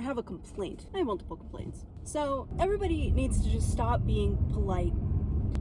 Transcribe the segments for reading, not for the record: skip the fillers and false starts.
have a complaint. I have multiple complaints. So everybody needs to just stop being polite,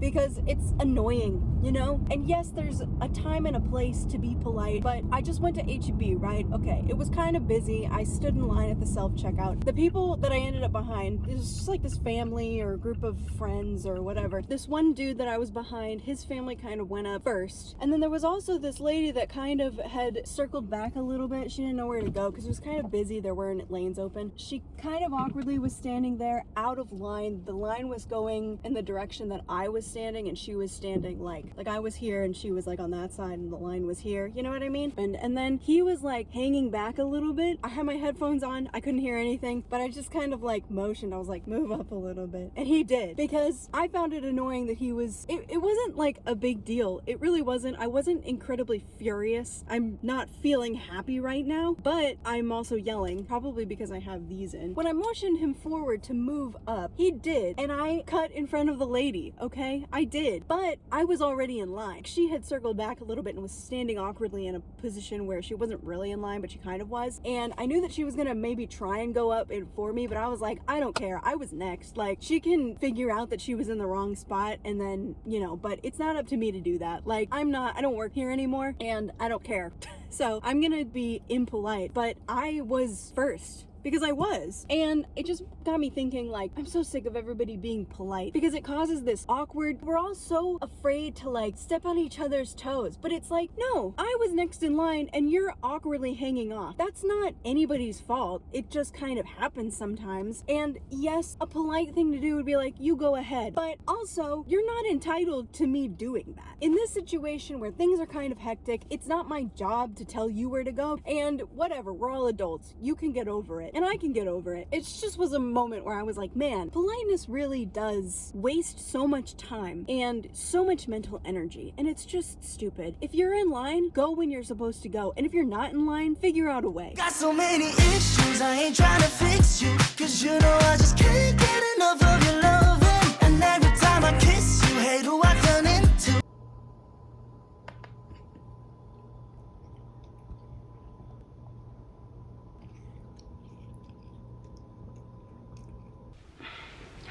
because it's annoying, you know? And yes, there's a time and a place to be polite, but I just went to H-E-B, right? Okay, it was kind of busy. I stood in line at the self-checkout. The people that I ended up behind, it was just like this family or group of friends or whatever. This one dude that I was behind, his family kind of went up first. And then there was also this lady that kind of had circled back a little bit. She didn't know where to go because it was kind of busy. There weren't lanes open. She kind of awkwardly was standing there out of line. The line was going in the direction that I was standing, and she was standing like I was here and she was like on that side and the line was here, you know what I mean? And then he was like hanging back a little bit. I had my headphones on, I couldn't hear anything, but I just kind of like motioned. I was like, move up a little bit, and he did, because I found it annoying that he was, it wasn't like a big deal. It really wasn't. I wasn't incredibly furious. I'm not feeling happy right now, but I'm also yelling, probably because I have these in. When I motioned him forward to move up, he did, and I cut in front of the lady, okay? I did, but I was already in line. She had circled back a little bit and was standing awkwardly in a position where she wasn't really in line, but she kind of was. And I knew that she was gonna maybe try and go up for me, but I was like, I don't care. I was next. Like, she can figure out that she was in the wrong spot, and then, you know, but it's not up to me to do that. Like, I don't work here anymore, and I don't care. So I'm gonna be impolite, but I was first. Because I was. And it just got me thinking, like, I'm so sick of everybody being polite, because it causes this awkward, we're all so afraid to like step on each other's toes. But it's like, no, I was next in line and you're awkwardly hanging off. That's not anybody's fault. It just kind of happens sometimes. And yes, a polite thing to do would be like, you go ahead. But also, you're not entitled to me doing that. In this situation where things are kind of hectic, it's not my job to tell you where to go. And whatever, we're all adults. You can get over it. And I can get over it. It just was a moment where I was like, man, politeness really does waste so much time and so much mental energy, and it's just stupid. If you're in line, go when you're supposed to go, and if you're not in line, figure out a way. Got so many issues, I ain't trying to fix you, cause you know I just can't get enough of your loving. And every time I kiss you, hate who I turn into.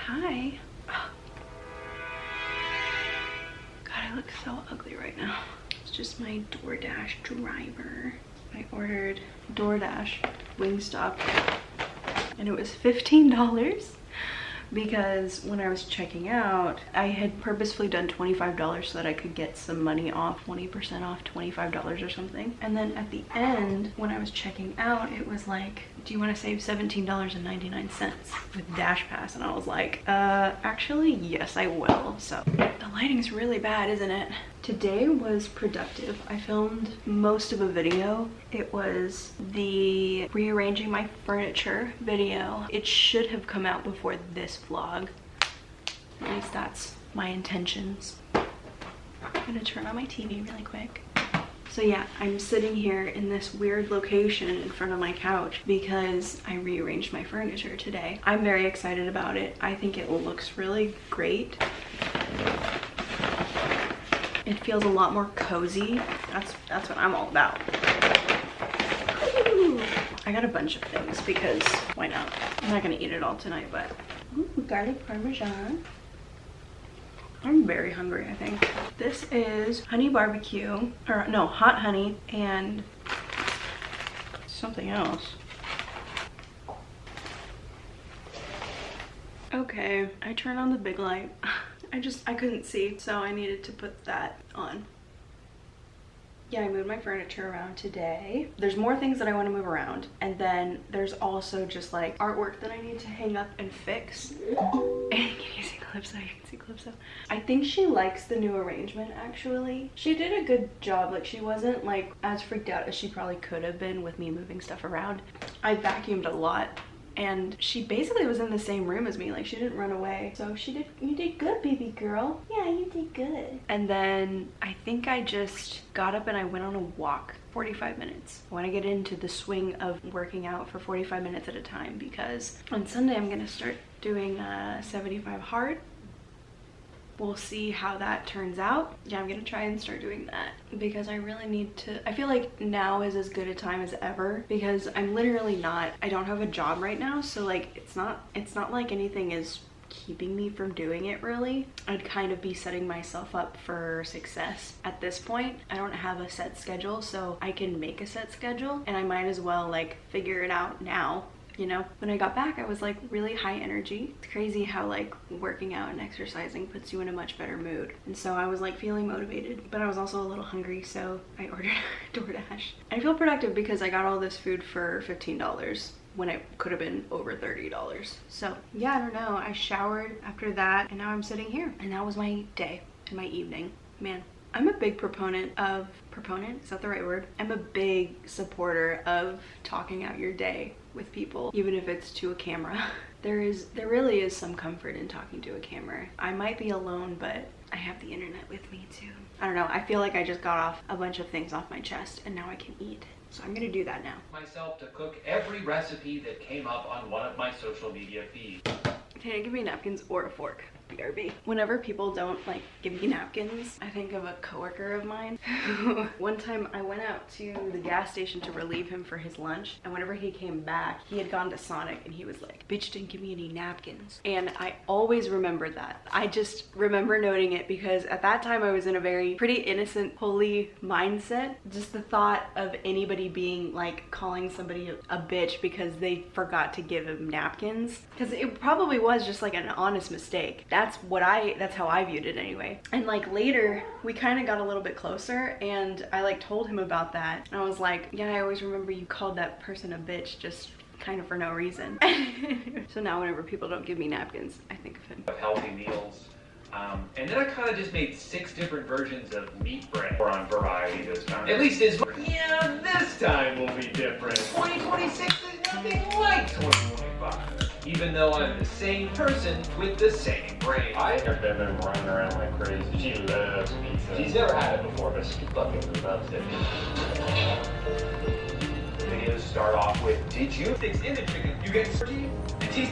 Hi. God, I look so ugly right now. It's just my DoorDash driver. I ordered DoorDash Wingstop, and it was $15 because when I was checking out, I had purposefully done $25 so that I could get some money off, 20% off, $25 or something. And then at the end, when I was checking out, it was like, do you want to save $17.99 with Dash Pass? And I was like, actually, yes, I will. So the lighting's really bad, isn't it? Today was productive. I filmed most of a video. It was the rearranging my furniture video. It should have come out before this vlog. At least that's my intentions. I'm gonna turn on my TV really quick. So yeah, I'm sitting here in this weird location in front of my couch because I rearranged my furniture today. I'm very excited about it. I think it looks really great. It feels a lot more cozy. That's what I'm all about. Ooh. I got a bunch of things because why not? I'm not gonna eat it all tonight, but ooh, garlic parmesan. I'm very hungry, I think. This is honey barbecue, or no, hot honey and something else. Okay, I turned on the big light. I couldn't see, so I needed to put that on. Yeah, I moved my furniture around today. There's more things that I want to move around, and then there's also just like artwork that I need to hang up and fix. And can you see Calypso? You can see Calypso. I think she likes the new arrangement, actually. She did a good job. Like, she wasn't like as freaked out as she probably could have been with me moving stuff around. I vacuumed a lot, and she basically was in the same room as me. Like, she didn't run away. So you did good, baby girl. Yeah, you did good. And then I think I just got up and I went on a walk, 45 minutes. I want to get into the swing of working out for 45 minutes at a time, because on Sunday I'm gonna start doing 75 hard, we'll see how that turns out. Yeah, I'm gonna try and start doing that because I really need to. I feel like now is as good a time as ever because I'm literally not, I don't have a job right now, so like it's not like anything is keeping me from doing it really. I'd kind of be setting myself up for success at this point. I don't have a set schedule, so I can make a set schedule and I might as well like figure it out now. You know, when I got back, I was like really high energy. It's crazy how like working out and exercising puts you in a much better mood. And so I was like feeling motivated, but I was also a little hungry, so I ordered DoorDash. I feel productive because I got all this food for $15 when it could have been over $30. So yeah, I don't know. I showered after that and now I'm sitting here. And that was my day and my evening. Man, I'm a big proponent, is that the right word? I'm a big supporter of talking out your day with people, even if it's to a camera. There really is some comfort in talking to a camera. I might be alone, but I have the internet with me too. I don't know, I feel like I just got off a bunch of things off my chest and now I can eat. So I'm gonna do that now. Myself to cook every recipe that came up on one of my social media feeds. Can you give me napkins or a fork? BRB. Whenever people don't like give me napkins, I think of a coworker of mine. One time I went out to the gas station to relieve him for his lunch, and whenever he came back, he had gone to Sonic and he was like, "Bitch didn't give me any napkins." And I always remembered that. I just remember noting it because at that time I was in a pretty innocent, holy mindset. Just the thought of anybody being like calling somebody a bitch because they forgot to give him napkins, because it probably was just like an honest mistake. That's how I viewed it anyway. And like later we kind of got a little bit closer and I like told him about that. And I was like, yeah, I always remember you called that person a bitch just kind of for no reason. So now whenever people don't give me napkins, I think of him. Of healthy meals. And then I kind of just made 6 different versions of meat bread or on variety this time. At least it's, yeah, this time will be different. 2026 is nothing like 2025. Even though I'm the same person with the same brain. I have been running around like crazy. She loves pizza. She's never had it before, but she fucking loves it. Videos start off with, did you fix in the chicken? You get turkey? And she's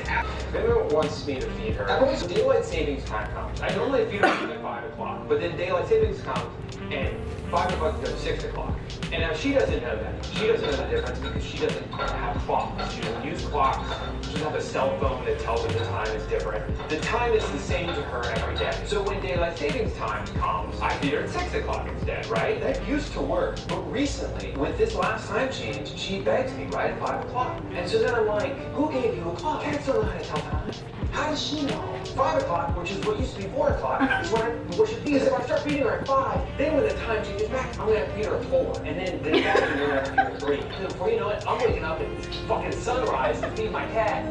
Everyone wants me to feed her. Everyone's daylight savings time comes. I normally feed her at 5 o'clock, but then daylight savings comes and 5 o'clock goes 6 o'clock. And now she doesn't know that. She doesn't know the difference because she doesn't have clocks. She doesn't use clocks. She doesn't have a cell phone that tells her the time is different. The time is the same to her every day. So when daylight savings time comes, I feed her at 6 o'clock instead, right? That used to work. But recently, with this last time change, she begs me right at 5 o'clock. And so then I'm like, who gave you a clock? Cats don't know how to tell time. How does she know? 5 o'clock, which is what used to be 4 o'clock, is what should be. Because if I start feeding her at 5, then when the time changes back, I'm gonna have to feed her at 4. And then back I'm gonna have to feed her at 3. And before you know it, I'm waking up at fucking sunrise to feed my cat.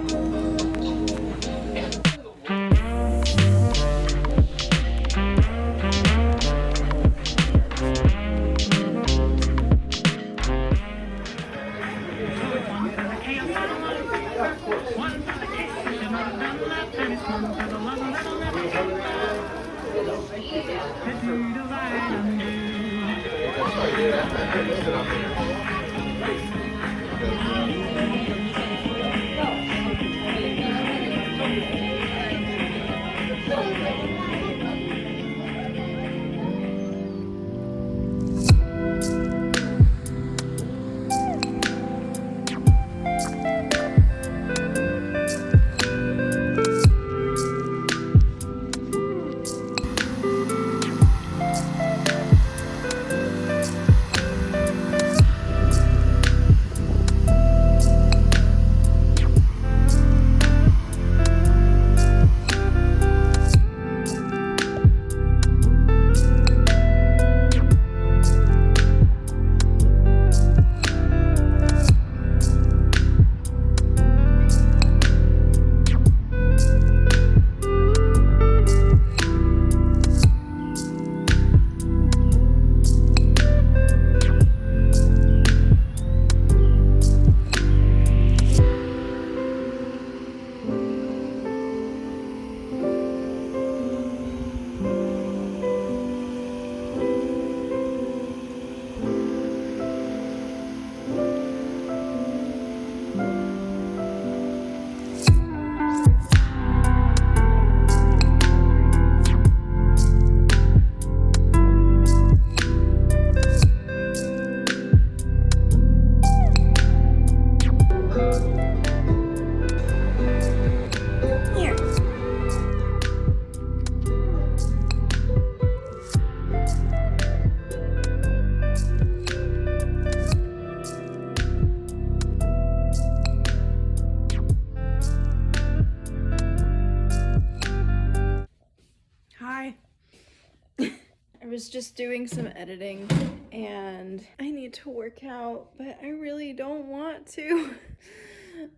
was just doing some editing and I need to work out, but I really don't want to.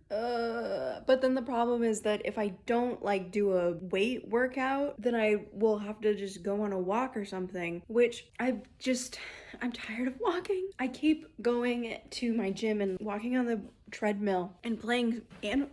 But then the problem is that if I don't like do a weight workout, then I will have to just go on a walk or something, which I'm tired of walking. I keep going to my gym and walking on the treadmill and playing Animal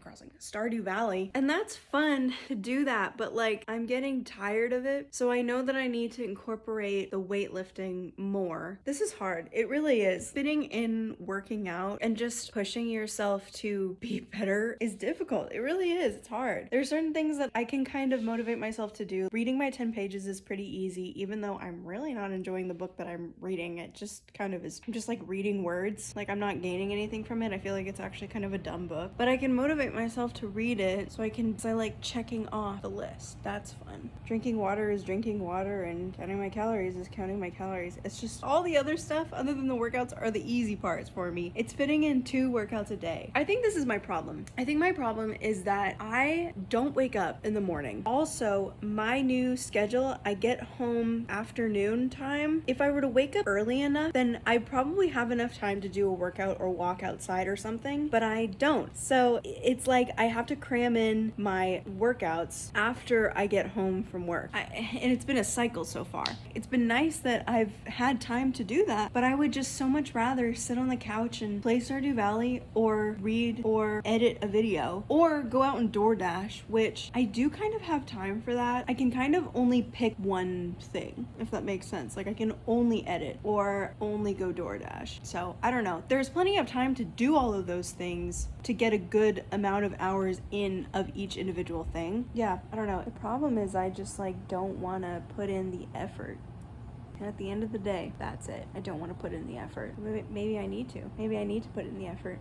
Crossing, Stardew Valley, and that's fun to do that, but like I'm getting tired of it, so I know that I need to incorporate the weightlifting more. This is hard, it really is. Fitting in working out and just pushing yourself to be better is difficult. It really is. It's hard. There's certain things that I can kind of motivate myself to do. Reading my 10 pages is pretty easy, even though I'm really not enjoying the book that I'm reading. It just kind of is. I'm just like reading words, like I'm not gaining anything from it. I feel like it's actually kind of a dumb book, but I can motivate myself to read it so I like checking off the list. That's fun. Drinking water is drinking water, and counting my calories is counting my calories. It's just all the other stuff other than the workouts are the easy parts for me. It's fitting in 2 workouts a day. I think this is my problem. I think my problem is that I don't wake up in the morning. Also, my new schedule, I get home afternoon time. If I were to wake up early enough, then I probably have enough time to do a workout or walk outside or something, but I don't. So it's like I have to cram in my workouts after I get home from work. And it's been a cycle so far. It's been nice that I've had time to do that, but I would just so much rather sit on the couch and play Stardew Valley or read or edit a video or go out and DoorDash, which I do kind of have time for that. I can kind of only pick one thing, if that makes sense. Like I can only edit or only go DoorDash. So I don't know. There's plenty of time to do all of those things to get a good amount of hours in of each individual thing. Yeah, I don't know. The problem is I just like don't want to put in the effort. And at the end of the day, that's it. I don't want to put in the effort. Maybe I need to. Maybe I need to put in the effort.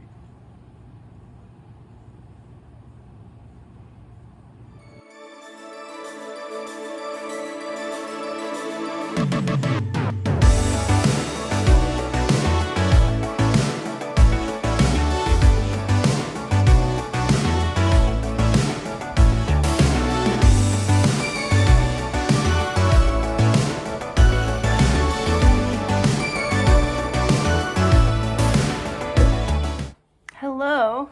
Hello.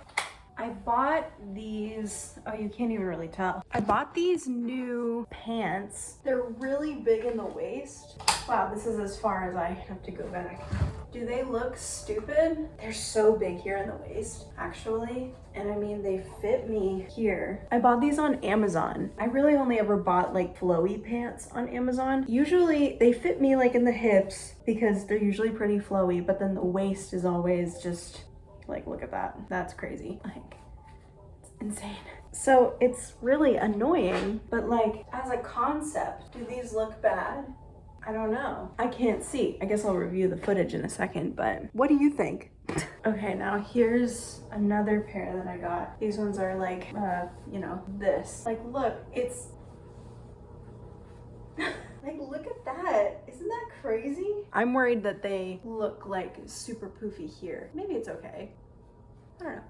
I bought these, oh, you can't even really tell. I bought these new pants. They're really big in the waist. Wow, this is as far as I have to go back. Do they look stupid? They're so big here in the waist, actually. And I mean, they fit me here. I bought these on Amazon. I really only ever bought like flowy pants on Amazon. Usually they fit me like in the hips because they're usually pretty flowy, but then the waist is always just like, look at that. That's crazy. Like, it's insane. So it's really annoying, but like as a concept, do these look bad? I don't know. I can't see. I guess I'll review the footage in a second, but what do you think? Okay, now here's another pair that I got. These ones are like, you know, this. Like, look, it's... Like, look at that. Isn't that crazy? I'm worried that they look like super poofy here. Maybe it's okay. I don't know.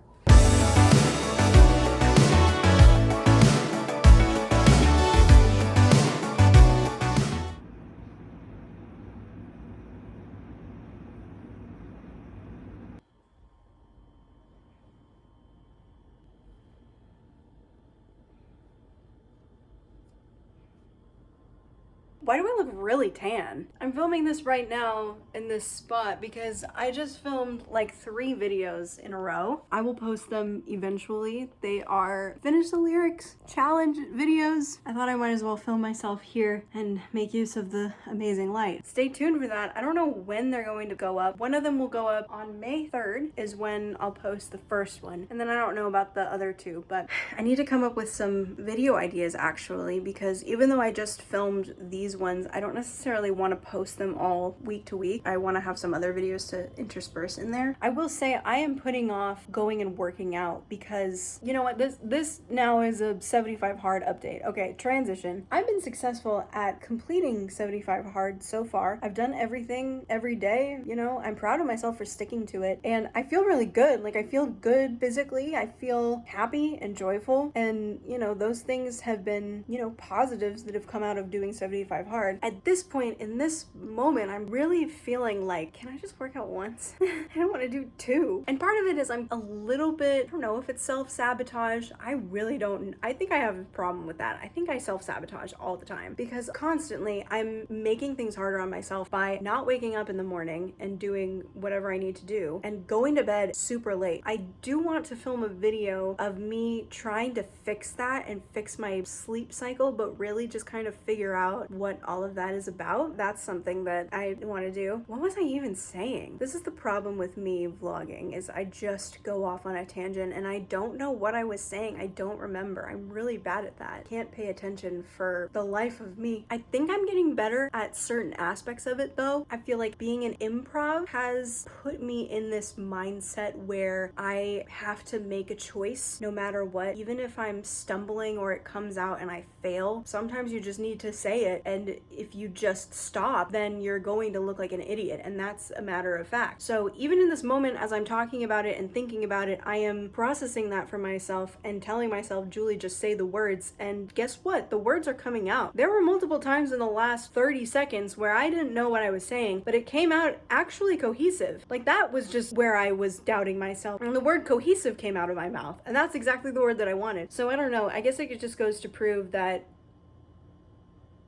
Why do I look really tan? I'm filming this right now in this spot because I just filmed like 3 videos in a row. I will post them eventually. They are Finish the Lyrics challenge videos. I thought I might as well film myself here and make use of the amazing light. Stay tuned for that. I don't know when they're going to go up. One of them will go up on May 3rd is when I'll post the first one. And then I don't know about the other 2, but I need to come up with some video ideas actually, because even though I just filmed these ones, I don't necessarily want to post them all week to week. I want to have some other videos to intersperse in there. I will say I am putting off going and working out because, you know what, this now is a 75 hard update. Okay, transition. I've been successful at completing 75 hard so far. I've done everything every day, you know, I'm proud of myself for sticking to it, and I feel really good. Like, I feel good physically, I feel happy and joyful, and, you know, those things have been, you know, positives that have come out of doing 75 drive hard. At this point, in this moment, I'm really feeling like, can I just work out once? I don't want to do two. And part of it is I'm a little bit, I don't know if it's self-sabotage. I really don't, I think I have a problem with that. I think I self-sabotage all the time because constantly I'm making things harder on myself by not waking up in the morning and doing whatever I need to do and going to bed super late. I do want to film a video of me trying to fix that and fix my sleep cycle, but really just kind of figure out what all of that is about. That's something that I want to do. What was I even saying? This is the problem with me vlogging, is I just go off on a tangent and I don't know what I was saying. I don't remember. I'm really bad at that. Can't pay attention for the life of me. I think I'm getting better at certain aspects of it though. I feel like being an improv has put me in this mindset where I have to make a choice no matter what. Even if I'm stumbling or it comes out and I fail, sometimes you just need to say it, and if you just stop, then you're going to look like an idiot, and that's a matter of fact. So even in this moment, as I'm talking about it and thinking about it, I am processing that for myself and telling myself, Julie, just say the words, and guess what? The words are coming out. There were multiple times in the last 30 seconds where I didn't know what I was saying, but it came out actually cohesive. Like, that was just where I was doubting myself, and the word cohesive came out of my mouth, and that's exactly the word that I wanted. So I don't know, I guess it just goes to prove that,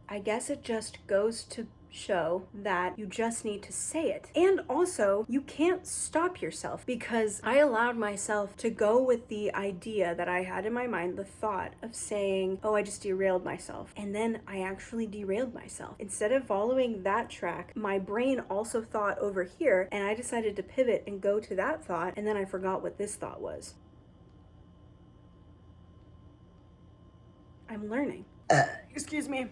I guess it just goes to show that you just need to say it. And also, you can't stop yourself, because I allowed myself to go with the idea that I had in my mind, the thought of saying, oh, I just derailed myself. And then I actually derailed myself. Instead of following that track, my brain also thought over here, and I decided to pivot and go to that thought, and then I forgot what this thought was. I'm learning. Excuse me.